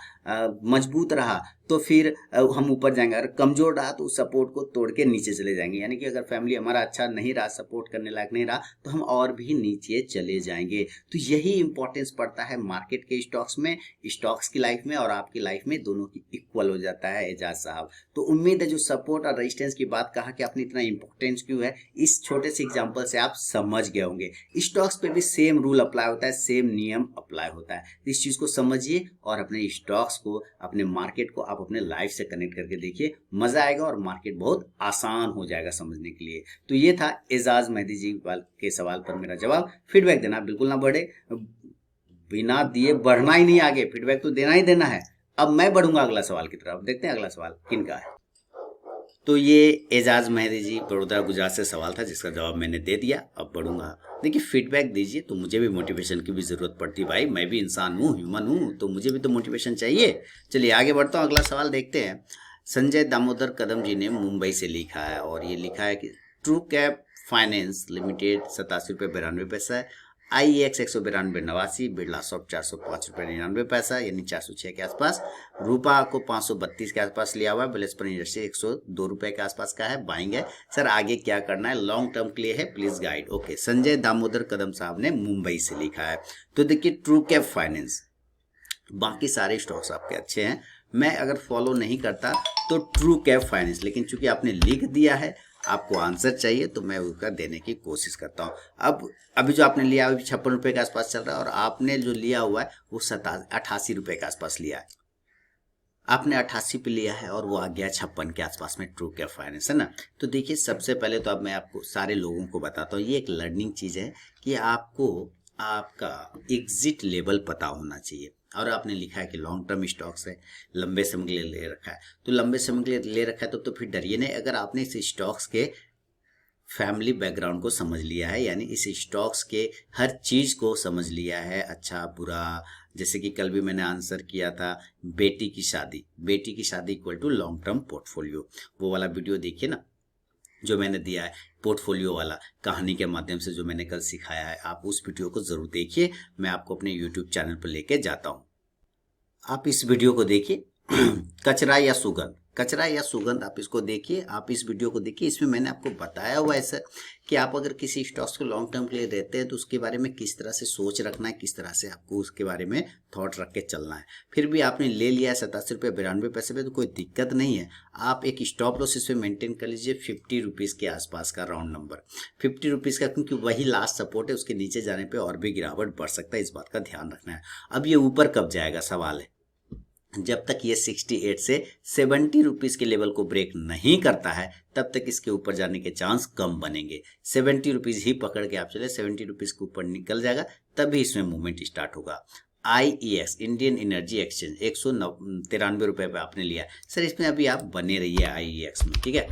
मजबूत रहा, तो फिर हम ऊपर जाएंगे। अगर कमजोर रहा तो उस सपोर्ट को तोड़ के नीचे चले जाएंगे। यानी कि अगर फैमिली हमारा अच्छा नहीं रहा, सपोर्ट करने लायक नहीं रहा, तो हम और भी नीचे चले जाएंगे। तो यही इंपॉर्टेंस पड़ता है मार्केट के स्टॉक्स में, स्टॉक्स की लाइफ में और आपकी लाइफ में, दोनों की इक्वल हो जाता है एजाज साहब। तो उम्मीद है जो सपोर्ट और रेजिस्टेंस की बात कहा कि आपने इतना इंपॉर्टेंस क्यों है, इस छोटे से एग्जांपल से आप समझ गए होंगे। स्टॉक्स पे भी सेम रूल अप्लाई होता है, सेम नियम अप्लाई होता है। तो इस चीज को समझिए और अपने स्टॉक्स को, अपने मार्केट को आप अपने लाइफ से कनेक्ट करके देखिए, मजा आएगा और मार्केट बहुत आसान हो जाएगा समझने के लिए। तो ये था एजाज मेहदी जी के सवाल पर मेरा जवाब। फीडबैक देना बिल्कुल ना बढ़े, बिना दिए बढ़ना ही नहीं आगे, फीडबैक तो देना ही देना है। अब मैं बढ़ूंगा अगला सवाल की तरफ। देखते हैं अगला सवाल किनका है। तो ये एजाज मेहदी जी बड़ौदा गुजरात से सवाल था जिसका जवाब मैंने दे दिया। अब बढ़ूंगा। देखिए फीडबैक दीजिए तो मुझे भी मोटिवेशन की भी जरूरत पड़ती है भाई, मैं भी इंसान हूँ, ह्यूमन हूँ, तो मुझे भी तो मोटिवेशन चाहिए। चलिए आगे बढ़ता हूँ, अगला सवाल देखते हैं। संजय दामोदर कदम जी ने मुंबई से लिखा है और ये लिखा है कि ट्रू कैप फाइनेंस लिमिटेड 87 रुपये 92 पैसा, IEX 192.89, बिरला सॉफ्ट 405 रुपये 99 पैसा यानी 406 के आसपास, रूपा को 532 के आसपास लिया हुआ है, बिलेस्पर इंडस्ट्री 102 रुपये के आसपास का है, बाइंग है। सर आगे क्या करना है, लॉन्ग टर्म के लिए है, please guide. Okay, Sanjay Damodar Kadam साहब ने मुंबई से लिखा है। तो देखिए ट्रू कैप फाइनेंस, बाकी सारे स्टॉक्स आपके अच्छे हैं, मैं अगर फॉलो नहीं करता तो ट्रू कैप फाइनेंस, लेकिन चूंकि आपने लिख दिया है, आपको आंसर चाहिए तो मैं उसका देने की कोशिश करता हूँ। अब अभी जो आपने लिया अभी 56 रुपये के आसपास चल रहा है और आपने जो लिया हुआ है वो 88 रुपये के आसपास लिया है। आपने 88 पे लिया है और वो आ गया 56 के आसपास में ट्रू कैप फाइनेंस, है ना। तो देखिए सबसे पहले तो अब मैं आपको सारे लोगों को बताता हूँ, ये एक लर्निंग चीज है कि आपको आपका एग्जिट लेवल पता होना चाहिए। और आपने लिखा है कि लॉन्ग टर्म स्टॉक्स है, लंबे समय के लिए ले रखा है, तो लंबे समय के लिए ले रखा है तो फिर डरिए नहीं। अगर आपने इस स्टॉक्स के फैमिली बैकग्राउंड को समझ लिया है, यानी इस स्टॉक्स के हर चीज को समझ लिया है, अच्छा बुरा, जैसे कि कल भी मैंने आंसर किया था बेटी की शादी equal to long term portfolio, वो वाला वीडियो देखिए ना जो मैंने दिया है, पोर्टफोलियो वाला कहानी के माध्यम से जो मैंने कल सिखाया है, आप उस वीडियो को जरूर देखिए। मैं आपको अपने यूट्यूब चैनल पर लेके जाता हूँ, आप इस वीडियो को देखिए। कचरा या सुगंध आप इसको देखिए, आप इस वीडियो को देखिए। इसमें मैंने आपको बताया हुआ है सर कि आप अगर किसी स्टॉक्स को लॉन्ग टर्म के लिए रहते हैं तो उसके बारे में किस तरह से सोच रखना है, किस तरह से आपको उसके बारे में थॉट रख के चलना है। फिर भी आपने ले लिया है 87 रुपये 92 पैसे पे, तो कोई दिक्कत नहीं है। आप एक स्टॉप लॉस इसमें मेंटेन कर लीजिए 50 रुपीज़ के आसपास का, राउंड नंबर 50 रुपीज़ का, क्योंकि वही लास्ट सपोर्ट है, उसके नीचे जाने पर और भी गिरावट बढ़ सकता है, इस बात का ध्यान रखना है। अब ये ऊपर कब जाएगा सवाल है, जब तक ये 68 से 70 रुपीज़ के लेवल को ब्रेक नहीं करता है तब तक इसके ऊपर जाने के चांस कम बनेंगे। 70 रुपीज़ ही पकड़ के आप चले, 70 रुपीज़ के ऊपर निकल जाएगा तभी इसमें मूवमेंट स्टार्ट होगा। IEX इंडियन एनर्जी एक्सचेंज 193 रुपये पे आपने लिया, सर इसमें अभी आप बने रहिए IEX में, ठीक है।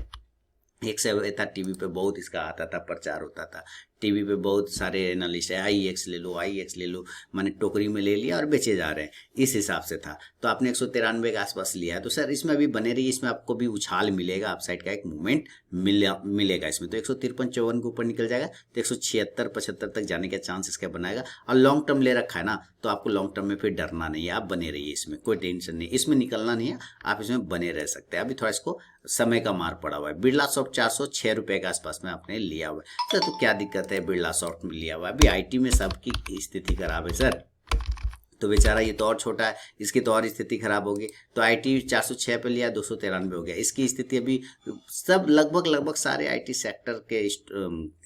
एक समय था टीवी पे बहुत इसका आता था, प्रचार होता था टीवी पे, बहुत सारे एनालिस्ट है IEX ले लो, मैंने टोकरी में ले लिया और बेचे जा रहे हैं, इस हिसाब से था। तो आपने 193 के आसपास लिया है, तो सर इसमें अभी बने रहिए, इसमें आपको भी उछाल मिलेगा, आप साइड का एक मूवमेंट मिलेगा इसमें। तो 153-54 के ऊपर निकल जाएगा तो 176-75 तक जाने का चांस इसका बनाएगा। और लॉन्ग टर्म ले रखा है ना, तो आपको लॉन्ग टर्म में फिर डरना नहीं है, आप बने रहिए, इसमें कोई टेंशन नहीं, इसमें निकलना नहीं है, आप इसमें बने रह सकते हैं। अभी थोड़ा इसको समय का मार पड़ा हुआ है। बिरला सॉफ्ट 406 रुपये के आसपास में आपने लिया हुआ है, सर तो क्या दिक्कत है, बिरला सॉफ्ट में लिया हुआ है। अभी IT में सबकी स्थिति खराब है सर, तो बेचारा ये तो और छोटा है, इसकी तो और स्थिति खराब होगी। तो IT 406 पे लिया, 293 हो गया, इसकी स्थिति अभी सब लगभग सारे IT सेक्टर के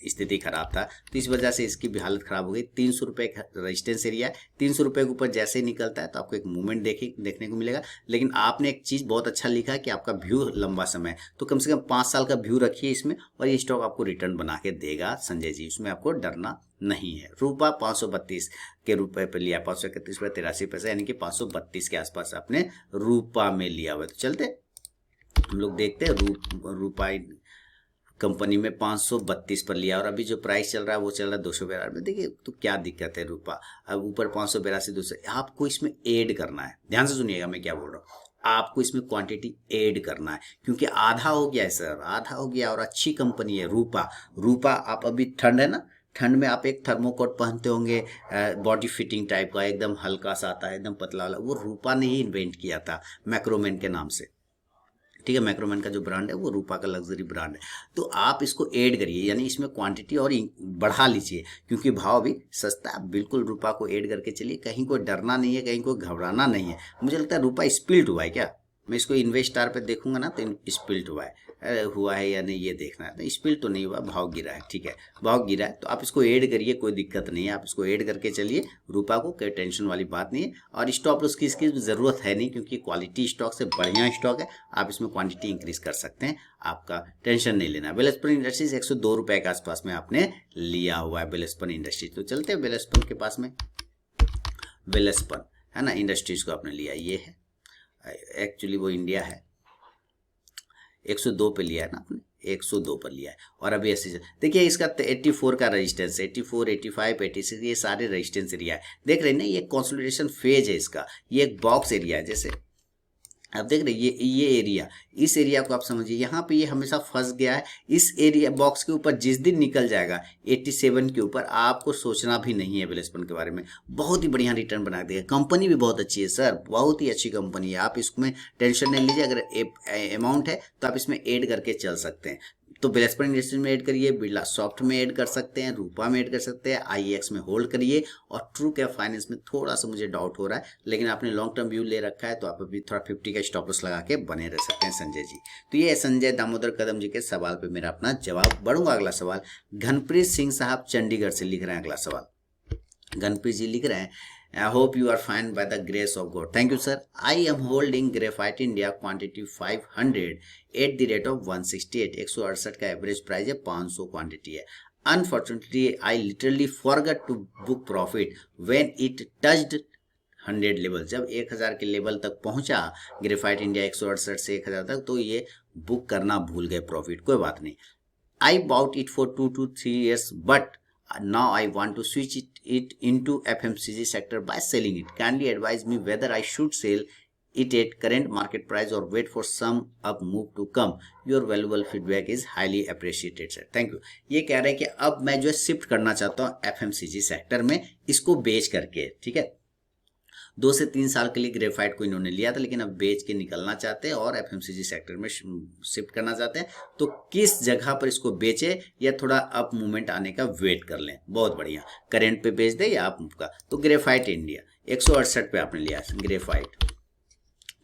स्थिति खराब था, तो इस वजह से इसकी भी हालत खराब हो गई। 300 रुपये रेजिस्टेंस एरिया, 300 रुपये के ऊपर जैसे ही निकलता है तो आपको एक मूवमेंट देखने को मिलेगा। लेकिन आपने एक चीज़ बहुत अच्छा लिखा है कि आपका व्यू लंबा समय, तो कम से कम 5 साल का व्यू रखिए इसमें, और ये स्टॉक आपको रिटर्न बना के देगा संजय जी, उसमें आपको डरना नहीं है। रूपा 532 के रुपए पे लिया, 531.83 यानी कि 532 के आसपास आपने रूपा में लिया हुआ। तो चलते हम लोग देखते हैं रूपा कंपनी में 532 पर लिया और अभी जो प्राइस चल रहा है वो चल रहा है 282 में। देखिए तो क्या दिक्कत है, रुपया अब ऊपर 582 200, आपको इसमें ऐड करना है। ध्यान से सुनिएगा मैं क्या बोल रहा हूँ, आपको इसमें क्वांटिटी ऐड करना है क्योंकि आधा हो गया है सर, आधा हो गया और अच्छी कंपनी है रूपा। रूपा आप अभी ठंड है ना, ठंड में आप एक थर्मोकोट पहनते होंगे बॉडी फिटिंग टाइप का, एकदम हल्का सा आता है, एकदम पतला वाला, वो रूपा ने ही इन्वेंट किया था मैक्रोमैन के नाम से। ठीक है, मैक्रोमैन का जो ब्रांड है वो रूपा का लग्जरी ब्रांड है। तो आप इसको ऐड करिए, यानी इसमें क्वांटिटी और बढ़ा लीजिए क्योंकि भाव भी सस्ता है। बिल्कुल रूपा को ऐड करके चलिए, कहीं कोई डरना नहीं है, कहीं कोई घबराना नहीं है। मुझे लगता है रूपा स्पिल्ट हुआ है क्या, मैं इसको इन्वेस्टार पे देखूंगा ना तो स्पिल्ट हुआ है या नहीं ये देखना है। तो स्पिल्ट तो नहीं हुआ, भाव गिरा है। ठीक है, भाव गिरा है तो आप इसको ऐड करिए, कोई दिक्कत नहीं है, आप इसको ऐड करके चलिए रूपा को, कोई टेंशन वाली बात नहीं है। और स्टॉप लॉस की इसकी जरूरत है नहीं क्योंकि क्वालिटी स्टॉक से बढ़िया स्टॉक है, आप इसमें क्वांटिटी इंक्रीज कर सकते हैं, आपका टेंशन नहीं लेना। वेलस्पन इंडस्ट्रीज 102 रुपए के आसपास में आपने लिया हुआ है वेलस्पन इंडस्ट्रीज। तो चलते हैं वेलस्पन के पास में, वेलस्पन है ना इंडस्ट्रीज को आपने लिया, ये है एक्चुअली वो इंडिया है, 102 पे लिया है ना आपने, 102 पर लिया है। और अभी ऐसे देखिए इसका 84 का रेजिस्टेंस, 84, 85, 86 ये सारे रेजिस्टेंस एरिया है। देख रहे हैं ना, ये कंसोलिडेशन फेज है इसका, ये एक बॉक्स एरिया है। जैसे आप देख रहे हैं ये एरिया, इस एरिया को आप समझिए, यहाँ पे ये हमेशा फंस गया है इस एरिया बॉक्स के ऊपर। जिस दिन निकल जाएगा 87 के ऊपर, आपको सोचना भी नहीं है वेलस्पन के बारे में, बहुत ही बढ़िया रिटर्न बना देगा। कंपनी भी बहुत अच्छी है सर, बहुत ही अच्छी कंपनी है, आप इसमें टेंशन नहीं लीजिए। अगर अमाउंट है तो आप इसमें ऐड करके चल सकते हैं। तो वेलस्पन इंडस्ट्रीज में ऐड करिए, बिरला सॉफ्ट में ऐड कर सकते हैं, रूपा में ऐड कर सकते हैं, IEX में होल्ड करिए। और ट्रू कैप फाइनेंस में थोड़ा सा मुझे डाउट हो रहा है, लेकिन आपने लॉन्ग टर्म व्यू ले रखा है तो आप अभी थोड़ा 50 का स्टॉप लॉस लगा के बने रह सकते हैं संजय जी। तो ये संजय दामोदर कदम जी के सवाल पे मेरा अपना जवाब। बढ़ूंगा अगला सवाल, घनप्रीत सिंह साहब चंडीगढ़ से लिख रहे हैं अगला सवाल। घनप्रीत जी लिख रहे हैं, I hope you are fine by the grace of God. Thank you, sir. I am holding Graphite India quantity 500 at the rate of 168. 168 का एवरेज प्राइस है, 500 क्वांटिटी है। Unfortunately, I literally forgot to book profit when it touched 100 level. जब 1000 के level तक पहुंचा graphite India 168 से 1000 तक, तो ये बुक करना भूल गए प्रॉफिट। कोई बात नहीं, I bought it for 2 to 3 years, but now I want to switch it into FMCG sector by selling it. Kindly advise me whether I should sell it at current market price or wait for some up move to come. Your valuable feedback is highly appreciated, sir. Thank you. ये कह रहे हैं कि अब मैं जो है shift करना चाहता हूँ FMCG सेक्टर में, इसको बेच करके। ठीक है, 2 से 3 साल के लिए ग्रेफाइट को इन्होंने लिया था, लेकिन अब बेच के निकलना चाहते हैं और FMCG सेक्टर में शिफ्ट करना चाहते हैं। तो किस जगह पर इसको बेचे या थोड़ा अप मूवमेंट आने का वेट कर लें, बहुत बढ़िया। करेंट पे बेच दे या अप मूव का। तो ग्रेफाइट इंडिया 168 पे आपने लिया ग्रेफाइट।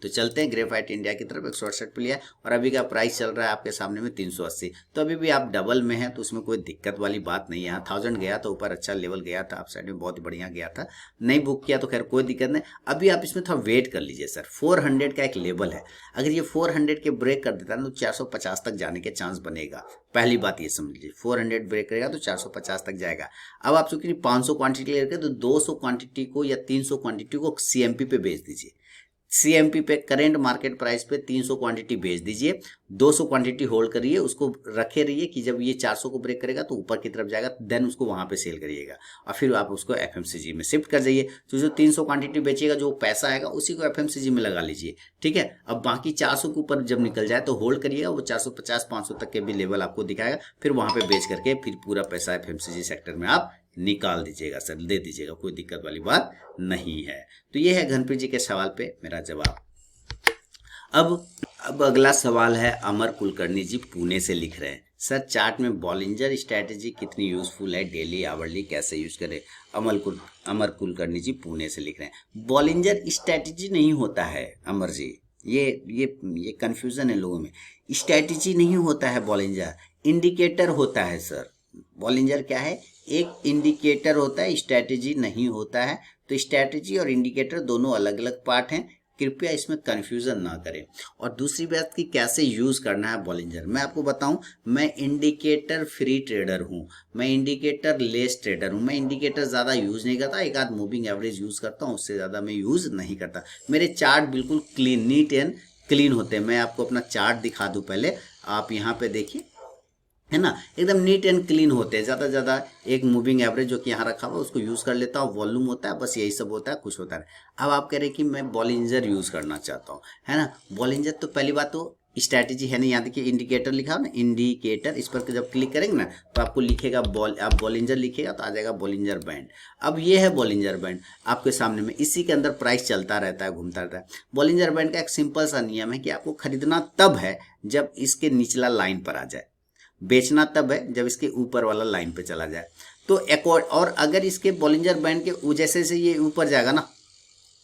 तो चलते हैं ग्रेफाइट इंडिया की तरफ, 168 पे लिया और अभी का प्राइस चल रहा है आपके सामने में 380। तो अभी भी आप डबल में हैं, तो उसमें कोई दिक्कत वाली बात नहीं है। यहाँ 1000 गया था ऊपर, अच्छा लेवल गया था, आप साइड में बहुत बढ़िया गया था, नहीं बुक किया तो खैर कोई दिक्कत नहीं। अभी आप इसमें थोड़ा वेट कर लीजिए सर, 400 का एक लेवल है, अगर ये 400 के ब्रेक कर देता है ना तो 450 तक जाने के चांस बनेगा। पहली बात ये समझ लीजिए, 400 ब्रेक करेगा तो 450 तक जाएगा। अब आप चूंकि 500 क्वांटिटी लेकर तो 200 क्वांटिटी को या 300 क्वांटिटी को CMP पे बेच दीजिए। CMP पे करेंट मार्केट प्राइस पे 300 क्वांटिटी बेच दीजिए, 200 क्वांटिटी होल्ड करिए, उसको रखे रहिए कि जब ये 400 को ब्रेक करेगा तो ऊपर की तरफ जाएगा, देन उसको वहां पे सेल करिएगा और फिर आप उसको FMCG में शिफ्ट कर जाइए। तो जो 300 क्वांटिटी बेचिएगा, जो पैसा आएगा उसी को FMCG में लगा लीजिए। ठीक है, अब बाकी 400 के ऊपर जब निकल जाए तो होल्ड करिएगा, वो 450-500 तक के भी लेवल आपको दिखाएगा, फिर वहां पे बेच करके फिर पूरा पैसा FMCG सेक्टर में आप निकाल दीजिएगा सर, दे दीजिएगा, कोई दिक्कत वाली बात नहीं है। तो ये है घनप्रीत जी के सवाल पे मेरा जवाब। अब अगला सवाल है, अमर कुलकर्णी जी पुणे से लिख रहे हैं, सर चार्ट में बॉलिंजर स्ट्रैटेजी कितनी यूजफुल है, डेली आवरली कैसे यूज करें। अमर कुलकर्णी जी पुणे से लिख रहे हैं, बॉलिंजर स्ट्रैटेजी नहीं होता है अमर जी, ये कंफ्यूजन है लोगों में। स्ट्रैटेजी नहीं होता है बॉलिंजर, इंडिकेटर होता है सर। बॉलिंजर क्या है, एक इंडिकेटर होता है, स्ट्रैटेजी नहीं होता है। तो स्ट्रैटेजी और इंडिकेटर दोनों अलग अलग पार्ट हैं, कृपया इसमें कंफ्यूजन ना करें। और दूसरी बात कि कैसे यूज करना है बॉलिंजर, मैं आपको बताऊं, मैं इंडिकेटर फ्री ट्रेडर हूं, मैं इंडिकेटर लेस ट्रेडर हूं, मैं इंडिकेटर ज्यादा यूज नहीं करता, एक आध मूविंग एवरेज यूज करता हूं, उससे ज्यादा मैं यूज नहीं करता। मेरे चार्ट बिल्कुल क्लीन, नीट एंड क्लीन होते हैं। मैं आपको अपना चार्ट दिखा दूं, पहले आप यहाँ पे देखिए, है ना, एकदम नीट एंड क्लीन होते हैं। ज़्यादा ज़्यादा एक मूविंग एवरेज जो कि यहाँ रखा हुआ उसको यूज़ कर लेता हूँ, वॉल्यूम होता है, बस यही सब होता है, कुछ होता है। अब आप कह रहे हैं कि मैं बॉलिंजर यूज़ करना चाहता हूँ, है ना। बॉलिंजर तो पहली बात तो स्ट्रैटेजी है नहीं, यहाँ देखिए इंडिकेटर लिखा हो ना, इंडिकेटर, इस पर जब क्लिक करेंगे ना तो आपको लिखेगा आप बॉलिंजर लिखेगा तो आ जाएगा बॉलिंजर बैंड। अब ये है बॉलिंजर बैंड आपके सामने में, इसी के अंदर प्राइस चलता रहता है, घूमता रहता है। बॉलिंजर बैंड का एक सिंपल सा नियम है कि आपको खरीदना तब है जब इसके निचला लाइन पर आ जाए, बेचना तब है जब इसके ऊपर वाला लाइन पे चला जाए। तो और अगर इसके बॉलिंजर बैंड के जैसे जैसे ये ऊपर जाएगा ना,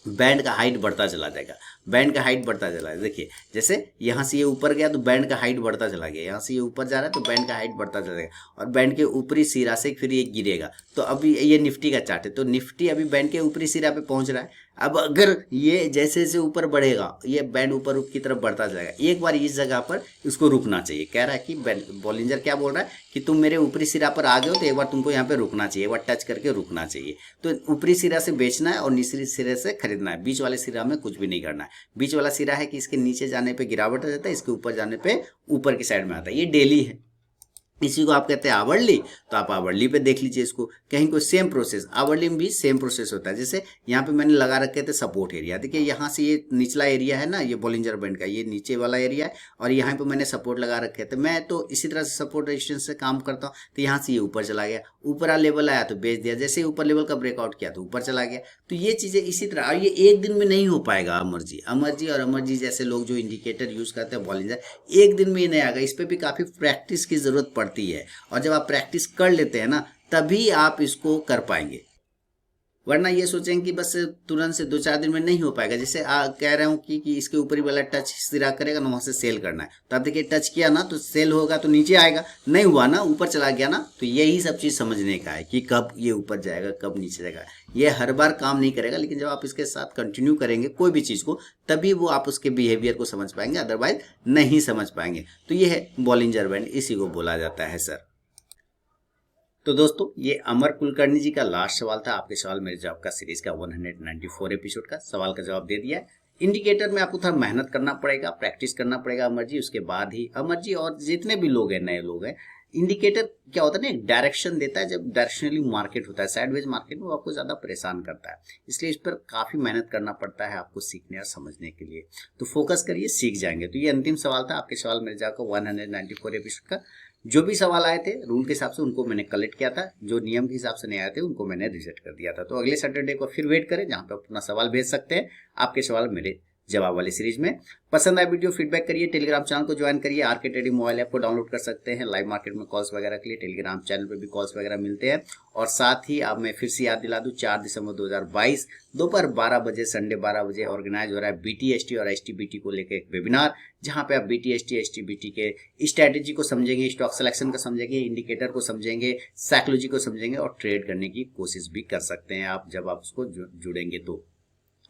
बैंड का हाइट बढ़ता चला जाएगा, बैंड का हाइट बढ़ता चला जाएगा। देखिए जैसे यहाँ से ये ऊपर गया तो बैंड का हाइट बढ़ता चला गया, यहाँ से ये ऊपर जा रहा है तो बैंड का हाइट बढ़ता चला जाएगा, और बैंड के ऊपरी सिरा से फिर ये गिरेगा। तो अभी ये निफ्टी का चार्ट है, तो निफ्टी अभी बैंड के ऊपरी सिरा पे पहुंच रहा है। अब अगर ये जैसे जैसे ऊपर बढ़ेगा, ये बैंड ऊपर की तरफ बढ़ता जाएगा, एक बार इस जगह पर इसको रुकना चाहिए। कह रहा है कि बॉलिंजर क्या बोल रहा है कि तुम मेरे ऊपरी सिरा पर आ गए हो तो एक बार तुमको यहाँ पे रुकना चाहिए, एक बार टच करके रुकना चाहिए। तो ऊपरी सिरा से बेचना है और निचले सिरे से खरीदना है, बीच वाले सिरा में कुछ भी नहीं करना है। बीच वाला सिरा है कि इसके नीचे जाने पे गिरावट आ जाता है, इसके ऊपर जाने पे ऊपर की साइड में आता है। ये डेली है, इसी को आप कहते हैं आवरली। तो आप आवरली पे देख लीजिए इसको, कहीं को सेम प्रोसेस, आवरली में भी सेम प्रोसेस होता है। जैसे यहाँ पे मैंने लगा रखे थे सपोर्ट एरिया, देखिए यहाँ से ये निचला एरिया है ना, ये बॉलिंजर बैंड का ये नीचे वाला एरिया है, और यहाँ पे मैंने सपोर्ट लगा रखे थे। मैं तो इसी तरह से सपोर्ट रेजिस्टेंस से काम करता हूँ। तो यहाँ से ये ऊपर चला गया, ऊपर लेवल आया तो बेच दिया, जैसे ऊपर लेवल का ब्रेकआउट किया तो ऊपर चला गया। तो ये चीजें इसी तरह, और ये एक दिन में नहीं हो पाएगा। अमर जी और अमर जी जैसे लोग जो इंडिकेटर यूज करते हैं बॉलिंजर, एक दिन में ही नहीं आएगा, इस पर भी काफी प्रैक्टिस की जरूरत पड़ती है। और जब आप प्रैक्टिस कर लेते हैं ना तभी आप इसको कर पाएंगे, वरना ये सोचेंगे कि बस तुरंत से 2-4 दिन में नहीं हो पाएगा। जैसे कह रहा हूँ कि इसके ऊपरी वाला टच सिरा करेगा ना, वहां से सेल करना है, तो आप देखिए टच किया ना तो सेल होगा तो नीचे आएगा, नहीं हुआ ना ऊपर चला गया ना। तो यही सब चीज समझने का है कि कब ये ऊपर जाएगा कब नीचे जाएगा। ये हर बार काम नहीं करेगा, लेकिन जब आप इसके साथ कंटिन्यू करेंगे कोई भी चीज को, तभी वो आप उसके बिहेवियर को समझ पाएंगे, अदरवाइज नहीं समझ पाएंगे। तो ये है बॉलिंजर बैंड, इसी को बोला जाता है सर। तो दोस्तों ये अमर कुलकर्णी जी का लास्ट सवाल था। आपके सवाल मेरे जवाब का सीरीज का 194 एपिसोड का सवाल का जवाब दे दिया है। इंडिकेटर में आपको थोड़ा मेहनत करना पड़ेगा, प्रैक्टिस करना पड़ेगा अमर जी, उसके बाद ही अमर जी और जितने भी लोग हैं नए लोग हैं, इंडिकेटर क्या होता है ना, एक डायरेक्शन देता है। जब डायरेक्शनली मार्केट होता है, साइडवेज मार्केट में, वो आपको ज्यादा परेशान करता है, इसलिए इस पर काफी मेहनत करना पड़ता है आपको सीखने और समझने के लिए। तो फोकस करिए, सीख जाएंगे। तो ये अंतिम सवाल था आपके सवाल मेरे जवाब का 194 एपिसोड का। जो भी सवाल आए थे रूल के हिसाब से उनको मैंने कलेक्ट किया था, जो नियम के हिसाब से नहीं आए थे उनको मैंने रिजेक्ट कर दिया था। तो अगले सैटरडे को फिर वेट करें, जहां पर अपना सवाल भेज सकते हैं, आपके सवाल मेरे जवाब वाली सीरीज में। पसंद आए वीडियो फीडबैक करिए, टेलीग्राम चैनल को ज्वाइन करिए, आरके ट्रेडिंग मोबाइल ऐप को डाउनलोड कर सकते हैं। लाइव मार्केट में कॉल्स वगैरह के लिए टेलीग्राम चैनल पे भी कॉल्स वगैरह मिलते हैं। और साथ ही अब मैं फिर से याद दिला दूं, 4 दिसंबर 2022 दोपहर 12 बजे, संडे 12 बजे ऑर्गेनाइज हो रहा है बीटीएसटी और एचटीबीटी को लेकर एक वेबिनार, जहां पे आप बीटीएसटी एचटीबीटी के स्ट्रेटेजी को समझेंगे, स्टॉक सिलेक्शन को समझेंगे, इंडिकेटर को समझेंगे, साइकोलॉजी को समझेंगे, और ट्रेड करने की कोशिश भी कर सकते हैं आप, जब आप उसको जुड़ेंगे तो।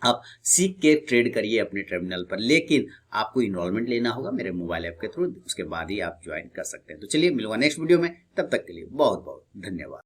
आप सीख के ट्रेड करिए अपने टर्मिनल पर, लेकिन आपको इनरोलमेंट लेना होगा मेरे मोबाइल ऐप के थ्रू, उसके बाद ही आप ज्वाइन कर सकते हैं। तो चलिए मिलूंगा नेक्स्ट वीडियो में, तब तक के लिए बहुत बहुत धन्यवाद।